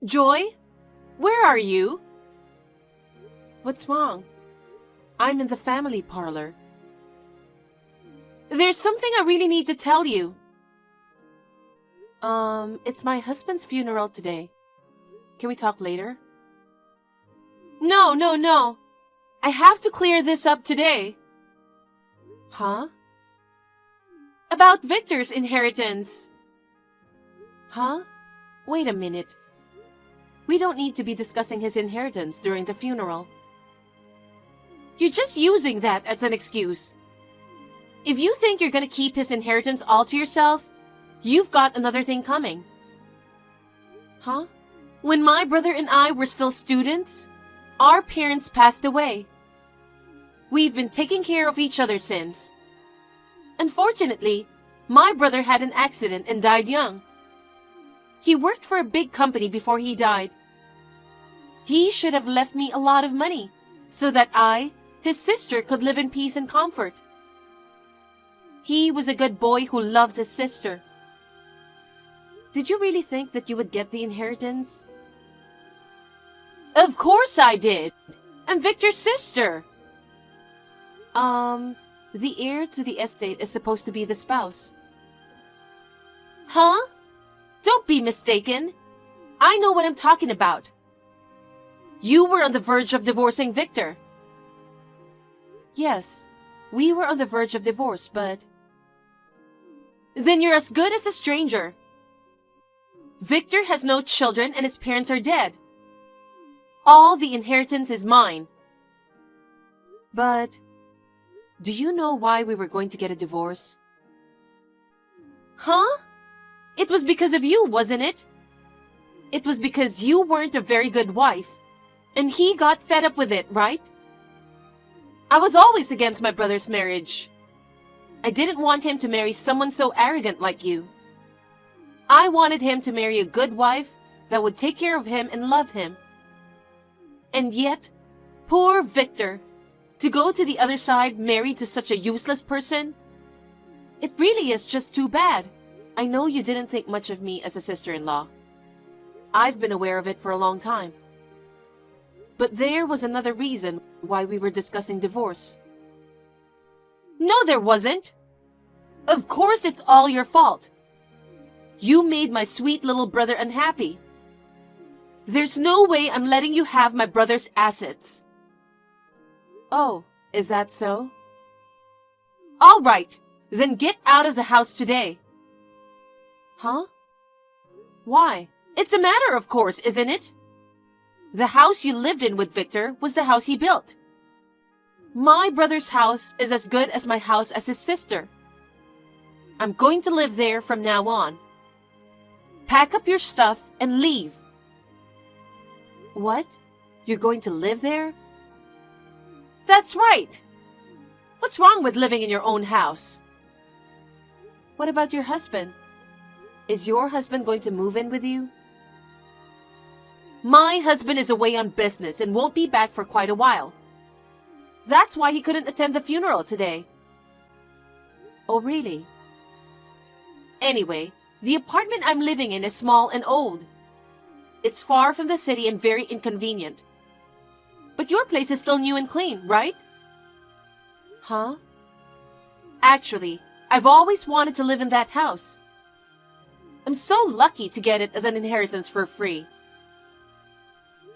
Joy? Where are you? What's wrong? I'm in the family parlor. There's something I really need to tell you. It's my husband's funeral today. Can we talk later? No. I have to clear this up today. Huh? About Victor's inheritance. Huh? Wait a minute. We don't need to be discussing his inheritance during the funeral. You're just using that as an excuse. If you think you're gonna keep his inheritance all to yourself, you've got another thing coming. Huh? When my brother and I were still students, our parents passed away. We've been taking care of each other since. Unfortunately, my brother had an accident and died young. He worked for a big company before he died. He should have left me a lot of money so that I, his sister, could live in peace and comfort. He was a good boy who loved his sister. Did you really think that you would get the inheritance? Of course I did. I'm Victor's sister. The heir to the estate is supposed to be the spouse. Huh? Don't be mistaken. I know what I'm talking about. You were on the verge of divorcing Victor. Yes, we were on the verge of divorce, but... Then you're as good as a stranger. Victor has no children and his parents are dead. All the inheritance is mine. But... do you know why we were going to get a divorce? Huh? It was because of you, wasn't it? It was because you weren't a very good wife, and he got fed up with it, right? I was always against my brother's marriage. I didn't want him to marry someone so arrogant like you. I wanted him to marry a good wife that would take care of him and love him. And yet, poor Victor, to go to the other side married to such a useless person, it really is just too bad. I know you didn't think much of me as a sister-in-law. I've been aware of it for a long time. But there was another reason why we were discussing divorce. No, there wasn't. Of course it's all your fault. You made my sweet little brother unhappy. There's no way I'm letting you have my brother's assets. Oh, is that so? All right, then get out of the house today. Huh? Why? It's a matter of course, isn't it? The house you lived in with Victor was the house he built. My brother's house is as good as my house as his sister. I'm going to live there from now on. Pack up your stuff and leave. What? You're going to live there? That's right. What's wrong with living in your own house? What about your husband? Is your husband going to move in with you? My husband is away on business and won't be back for quite a while. That's why he couldn't attend the funeral today. Oh, really? Anyway, the apartment I'm living in is small and old. It's far from the city and very inconvenient. But your place is still new and clean, right? Huh? Actually, I've always wanted to live in that house. I'm so lucky to get it as an inheritance for free.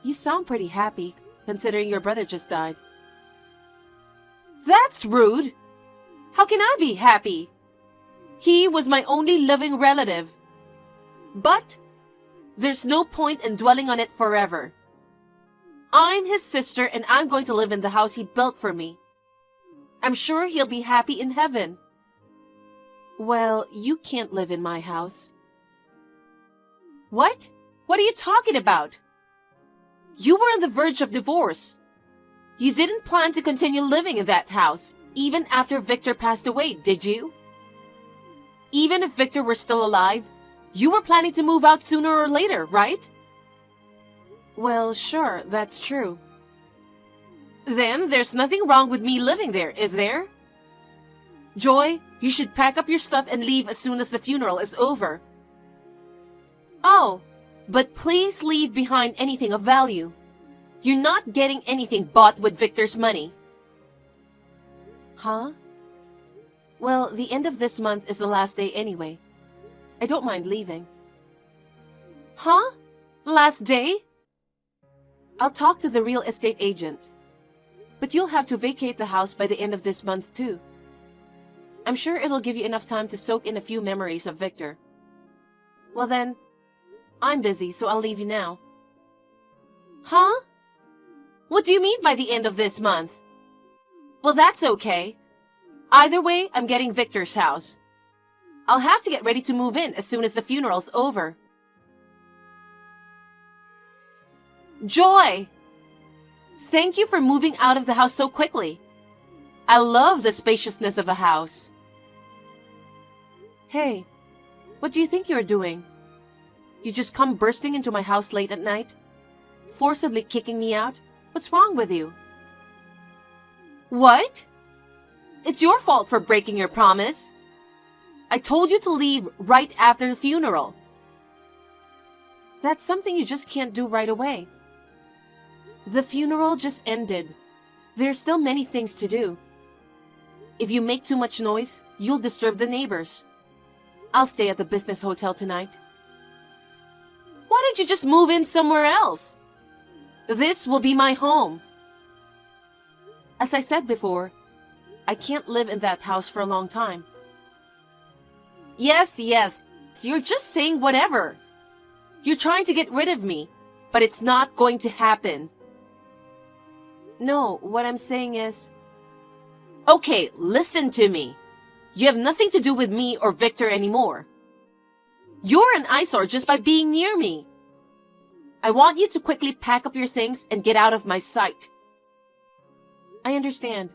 You sound pretty happy, considering your brother just died. That's rude. How can I be happy? He was my only living relative. But there's no point in dwelling on it forever. I'm his sister and I'm going to live in the house he built for me. I'm sure he'll be happy in heaven. Well, you can't live in my house. What? What are you talking about? You were on the verge of divorce. You didn't plan to continue living in that house, even after Victor passed away, did you? Even if Victor were still alive, you were planning to move out sooner or later, right? Well, sure, that's true. Then there's nothing wrong with me living there, is there? Joy, you should pack up your stuff and leave as soon as the funeral is over. Oh, But please leave behind anything of value. You're not getting anything bought with Victor's money. Huh? Well, the end of this month is the last day anyway. I don't mind leaving. Huh? Last day? I'll talk to the real estate agent. But you'll have to vacate the house by the end of this month too. I'm sure it'll give you enough time to soak in a few memories of Victor. Well then, I'm busy, so I'll leave you now. Huh? What do you mean by the end of this month? Well, that's okay. Either way, I'm getting Victor's house. I'll have to get ready to move in as soon as the funeral's over. Joy! Thank you for moving out of the house so quickly. I love the spaciousness of a house. Hey, what do you think you're doing? You just come bursting into my house late at night? Forcibly kicking me out? What's wrong with you? What? It's your fault for breaking your promise. I told you to leave right after the funeral. That's something you just can't do right away. The funeral just ended. There's still many things to do. If you make too much noise, you'll disturb the neighbors. I'll stay at the business hotel tonight. Why don't you just move in somewhere else? This will be my home. As I said before, I can't live in that house for a long time. Yes, you're just saying whatever. You're trying to get rid of me, but it's not going to happen. No, what I'm saying is... Okay, listen to me. You have nothing to do with me or Victor anymore. You're an eyesore just by being near me. I want you to quickly pack up your things and get out of my sight. I understand.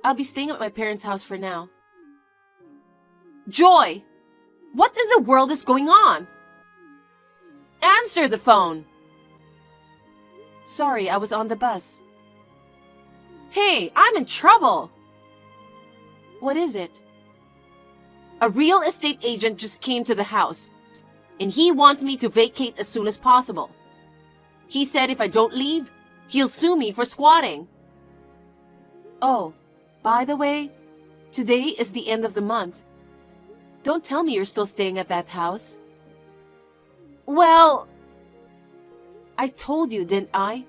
I'll be staying at my parents' house for now. Joy! What in the world is going on? Answer the phone! Sorry, I was on the bus. Hey, I'm in trouble! What is it? A real estate agent just came to the house, and he wants me to vacate as soon as possible. He said if I don't leave, he'll sue me for squatting. Oh, by the way, today is the end of the month. Don't tell me you're still staying at that house. Well, I told you, didn't I?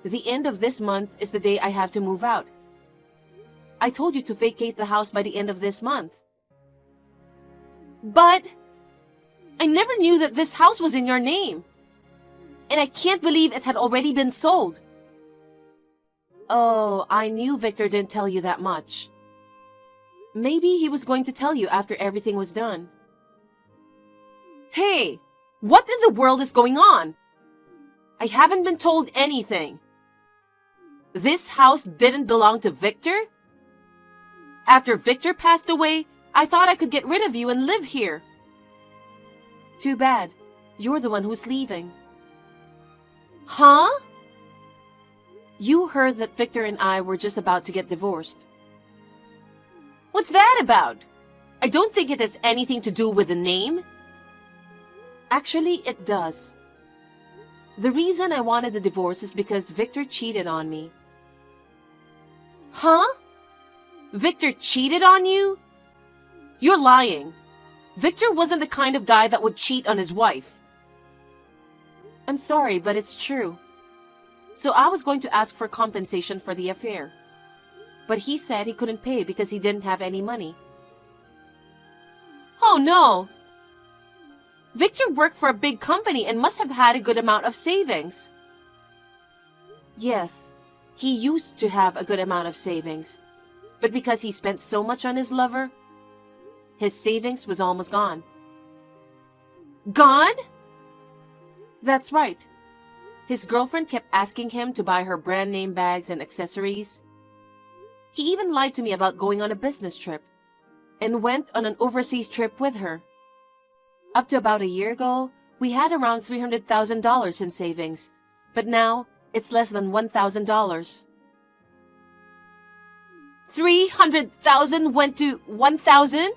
The end of this month is the day I have to move out. I told you to vacate the house by the end of this month. But I never knew that this house was in your name. And I can't believe it had already been sold. Oh, I knew Victor didn't tell you that much. Maybe he was going to tell you after everything was done. Hey, what in the world is going on? I haven't been told anything. This house didn't belong to Victor? After Victor passed away, I thought I could get rid of you and live here. Too bad. You're the one who's leaving. Huh? You heard that Victor and I were just about to get divorced. What's that about? I don't think it has anything to do with the name. Actually, it does. The reason I wanted a divorce is because Victor cheated on me. Huh? Victor cheated on you? You're lying. Victor wasn't the kind of guy that would cheat on his wife. I'm sorry, but it's true. So I was going to ask for compensation for the affair. But he said he couldn't pay because he didn't have any money. Oh no! Victor worked for a big company and must have had a good amount of savings. Yes, he used to have a good amount of savings. But because he spent so much on his lover, his savings was almost gone. Gone? That's right. His girlfriend kept asking him to buy her brand name bags and accessories. He even lied to me about going on a business trip and went on an overseas trip with her. Up to about a year ago, we had around $300,000 in savings, but now it's less than $1,000. 300,000 went to 1,000?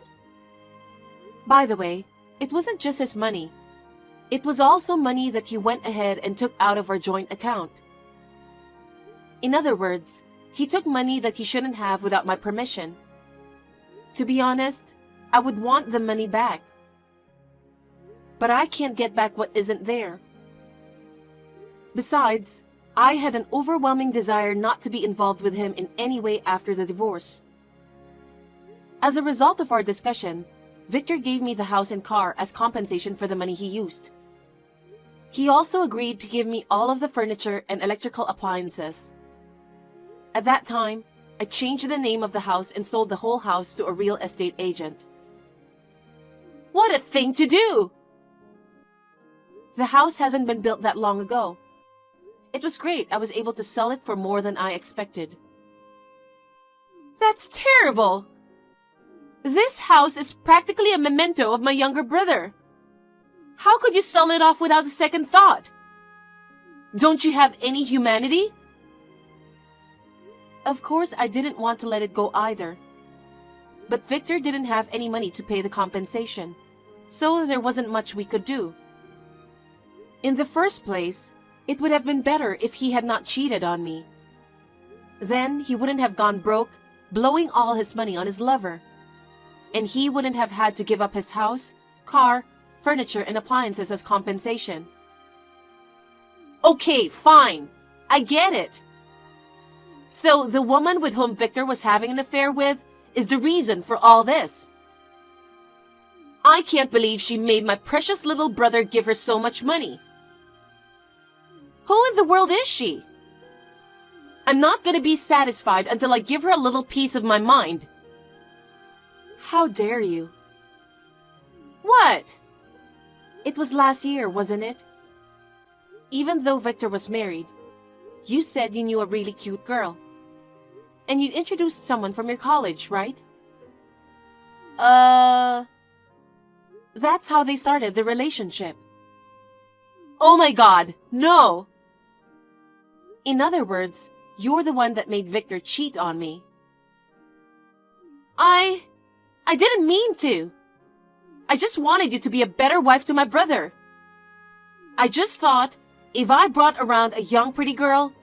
By the way, it wasn't just his money. It was also money that he went ahead and took out of our joint account. In other words, he took money that he shouldn't have without my permission. To be honest, I would want the money back. But I can't get back what isn't there. Besides, I had an overwhelming desire not to be involved with him in any way after the divorce. As a result of our discussion, Victor gave me the house and car as compensation for the money he used. He also agreed to give me all of the furniture and electrical appliances. At that time, I changed the name of the house and sold the whole house to a real estate agent. What a thing to do! The house hasn't been built that long ago. It was great. I was able to sell it for more than I expected. That's terrible! This house is practically a memento of my younger brother. How could you sell it off without a second thought? Don't you have any humanity? Of course, I didn't want to let it go either. But Victor didn't have any money to pay the compensation, so there wasn't much we could do. In the first place, it would have been better if he had not cheated on me. Then he wouldn't have gone broke, blowing all his money on his lover. And he wouldn't have had to give up his house, car, furniture, and appliances as compensation. Okay, fine. I get it. So the woman with whom Victor was having an affair with is the reason for all this. I can't believe she made my precious little brother give her so much money. Who in the world is she? I'm not going to be satisfied until I give her a little piece of my mind. How dare you? What? It was last year, wasn't it? Even though Victor was married, you said you knew a really cute girl. And you introduced someone from your college, right? That's how they started the relationship. Oh my God, no! In other words, you're the one that made Victor cheat on me. I didn't mean to. I just wanted you to be a better wife to my brother. I just thought, if I brought around a young pretty girl,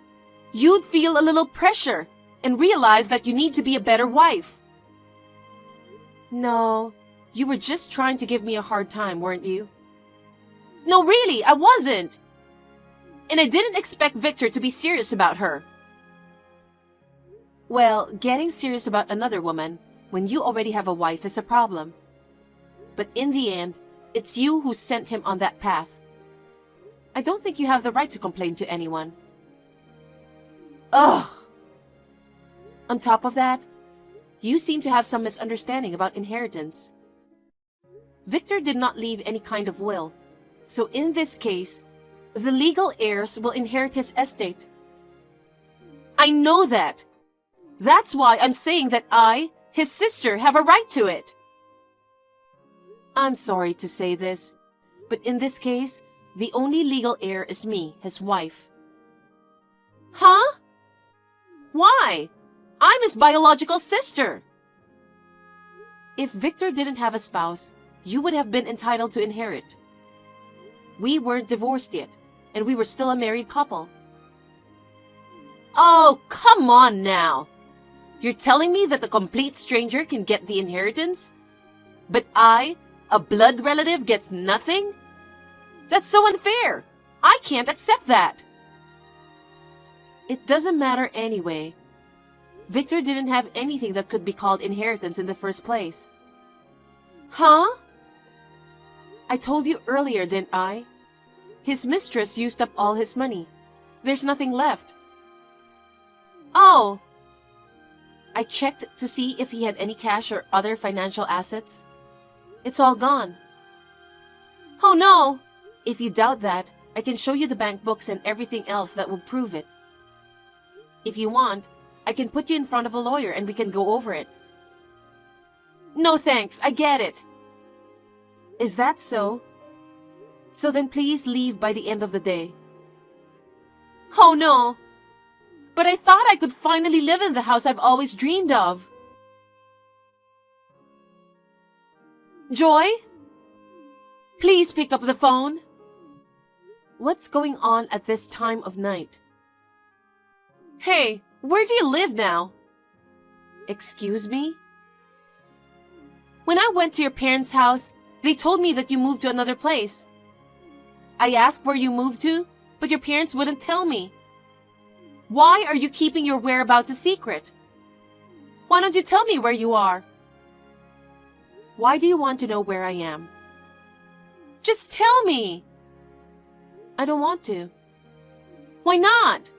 you'd feel a little pressure and realize that you need to be a better wife. No, you were just trying to give me a hard time, weren't you? No, really, I wasn't. And I didn't expect Victor to be serious about her. Well, getting serious about another woman when you already have a wife is a problem. But in the end, it's you who sent him on that path. I don't think you have the right to complain to anyone. Ugh! On top of that, you seem to have some misunderstanding about inheritance. Victor did not leave any kind of will, so in this case, the legal heirs will inherit his estate. I know that. That's why I'm saying that I, his sister, have a right to it. I'm sorry to say this, but in this case, the only legal heir is me, his wife. Huh? Why? I'm his biological sister. If Victor didn't have a spouse, you would have been entitled to inherit. We weren't divorced yet, and we were still a married couple. Oh, come on now. You're telling me that a complete stranger can get the inheritance? But I, a blood relative, gets nothing? That's so unfair. I can't accept that. It doesn't matter anyway. Victor didn't have anything that could be called inheritance in the first place. Huh? I told you earlier, didn't I? His mistress used up all his money. There's nothing left. Oh! I checked to see if he had any cash or other financial assets. It's all gone. Oh no! If you doubt that, I can show you the bank books and everything else that will prove it. If you want, I can put you in front of a lawyer and we can go over it. No thanks, I get it. Is that so? So then please leave by the end of the day. Oh no! But I thought I could finally live in the house I've always dreamed of. Joy? Please pick up the phone. What's going on at this time of night? Hey, where do you live now? Excuse me? When I went to your parents' house, they told me that you moved to another place. I asked where you moved to, but your parents wouldn't tell me. Why are you keeping your whereabouts a secret? Why don't you tell me where you are? Why do you want to know where I am? Just tell me! I don't want to. Why not?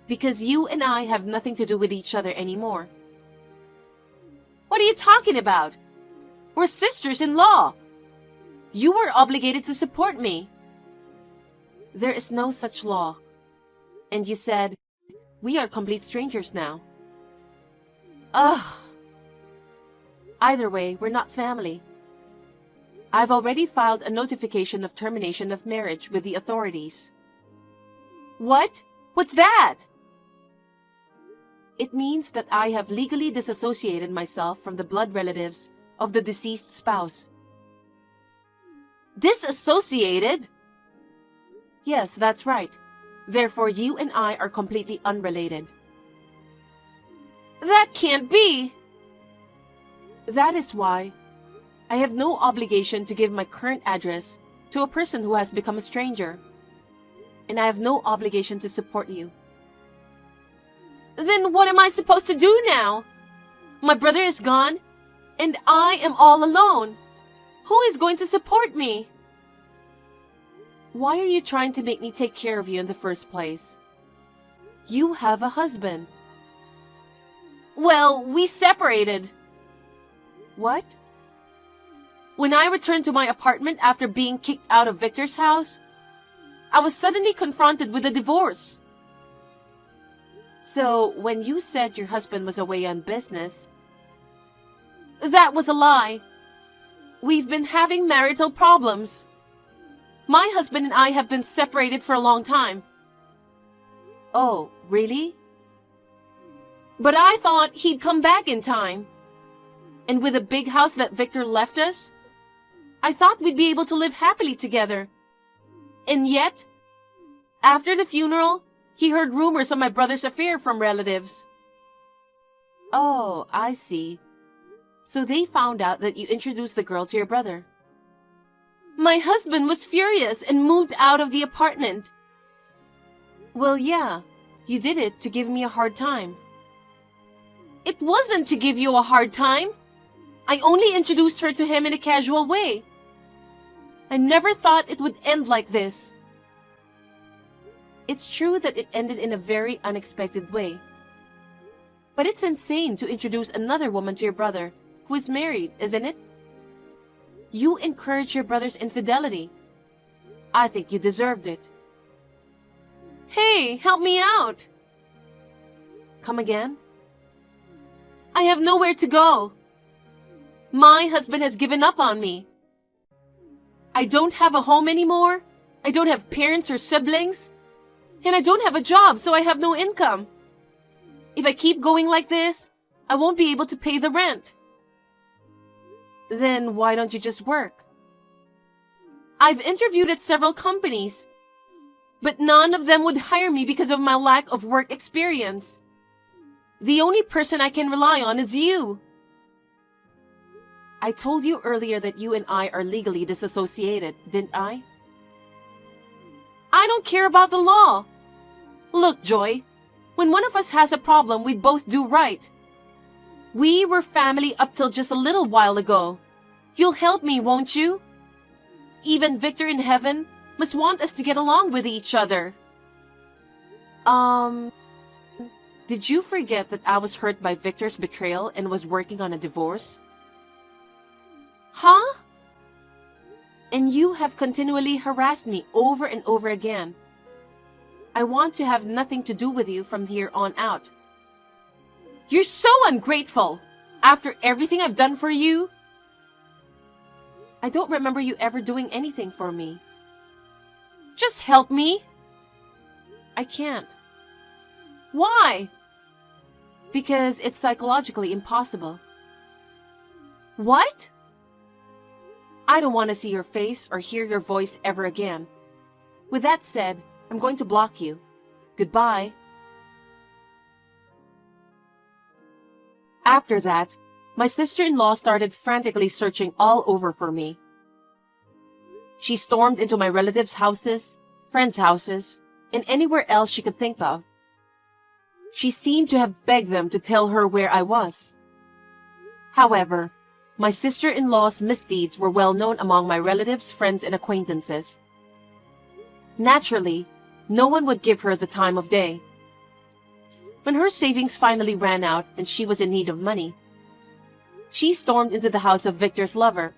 Because you and I have nothing to do with each other anymore. What are you talking about? We're sisters-in-law. You were obligated to support me. There is no such law. And you said, we are complete strangers now. Ugh. Either way, we're not family. I've already filed a notification of termination of marriage with the authorities. What? What's that? It means that I have legally disassociated myself from the blood relatives of the deceased spouse. Disassociated? Yes, that's right. Therefore, you and I are completely unrelated. That can't be! That is why I have no obligation to give my current address to a person who has become a stranger. And I have no obligation to support you. Then what am I supposed to do now? My brother is gone, and I am all alone. Who is going to support me? Why are you trying to make me take care of you in the first place? You have a husband. Well, we separated. What? When I returned to my apartment after being kicked out of Victor's house, I was suddenly confronted with a divorce. So, when you said your husband was away on business, that was a lie. We've been having marital problems. My husband and I have been separated for a long time. Oh, really? But I thought he'd come back in time. And with the big house that Victor left us, I thought we'd be able to live happily together. And yet, after the funeral, he heard rumors of my brother's affair from relatives. Oh, I see. So they found out that you introduced the girl to your brother. My husband was furious and moved out of the apartment. Well, yeah, you did it to give me a hard time. It wasn't to give you a hard time. I only introduced her to him in a casual way. I never thought it would end like this. It's true that it ended in a very unexpected way. But it's insane to introduce another woman to your brother who is married, isn't it? You encouraged your brother's infidelity. I think you deserved it. Hey, help me out! Come again? I have nowhere to go. My husband has given up on me. I don't have a home anymore. I don't have parents or siblings. And I don't have a job, so I have no income. If I keep going like this, I won't be able to pay the rent. Then why don't you just work? I've interviewed at several companies, but none of them would hire me because of my lack of work experience. The only person I can rely on is you. I told you earlier that you and I are legally disassociated, didn't I? I don't care about the law. Look, Joy, when one of us has a problem, we both do right. We were family up till just a little while ago. You'll help me, won't you? Even Victor in heaven must want us to get along with each other. Did you forget that I was hurt by Victor's betrayal and was working on a divorce? Huh? And you have continually harassed me over and over again. I want to have nothing to do with you from here on out. You're so ungrateful! After everything I've done for you? I don't remember you ever doing anything for me. Just help me! I can't. Why? Because it's psychologically impossible. What? I don't want to see your face or hear your voice ever again. With that said, I'm going to block you. Goodbye. After that, my sister-in-law started frantically searching all over for me. She stormed into my relatives' houses, friends' houses, and anywhere else she could think of. She seemed to have begged them to tell her where I was. However, my sister-in-law's misdeeds were well known among my relatives, friends, and acquaintances. Naturally, no one would give her the time of day. When her savings finally ran out and she was in need of money, she stormed into the house of Victor's lover.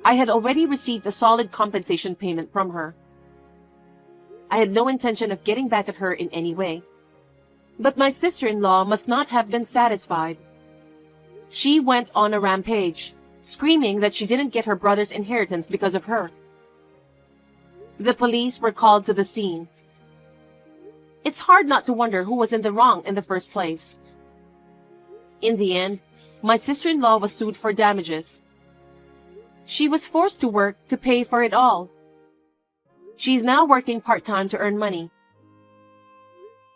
I had already received a solid compensation payment from her. I had no intention of getting back at her in any way. But my sister-in-law must not have been satisfied. She went on a rampage, screaming that she didn't get her brother's inheritance because of her. The police were called to the scene. It's hard not to wonder who was in the wrong in the first place. In the end, my sister-in-law was sued for damages. She was forced to work to pay for it all. She's now working part-time to earn money.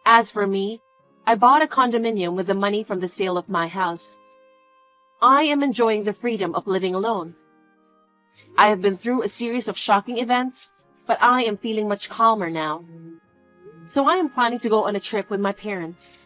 As for me, I bought a condominium with the money from the sale of my house. I am enjoying the freedom of living alone. I have been through a series of shocking events, but I am feeling much calmer now. So I am planning to go on a trip with my parents.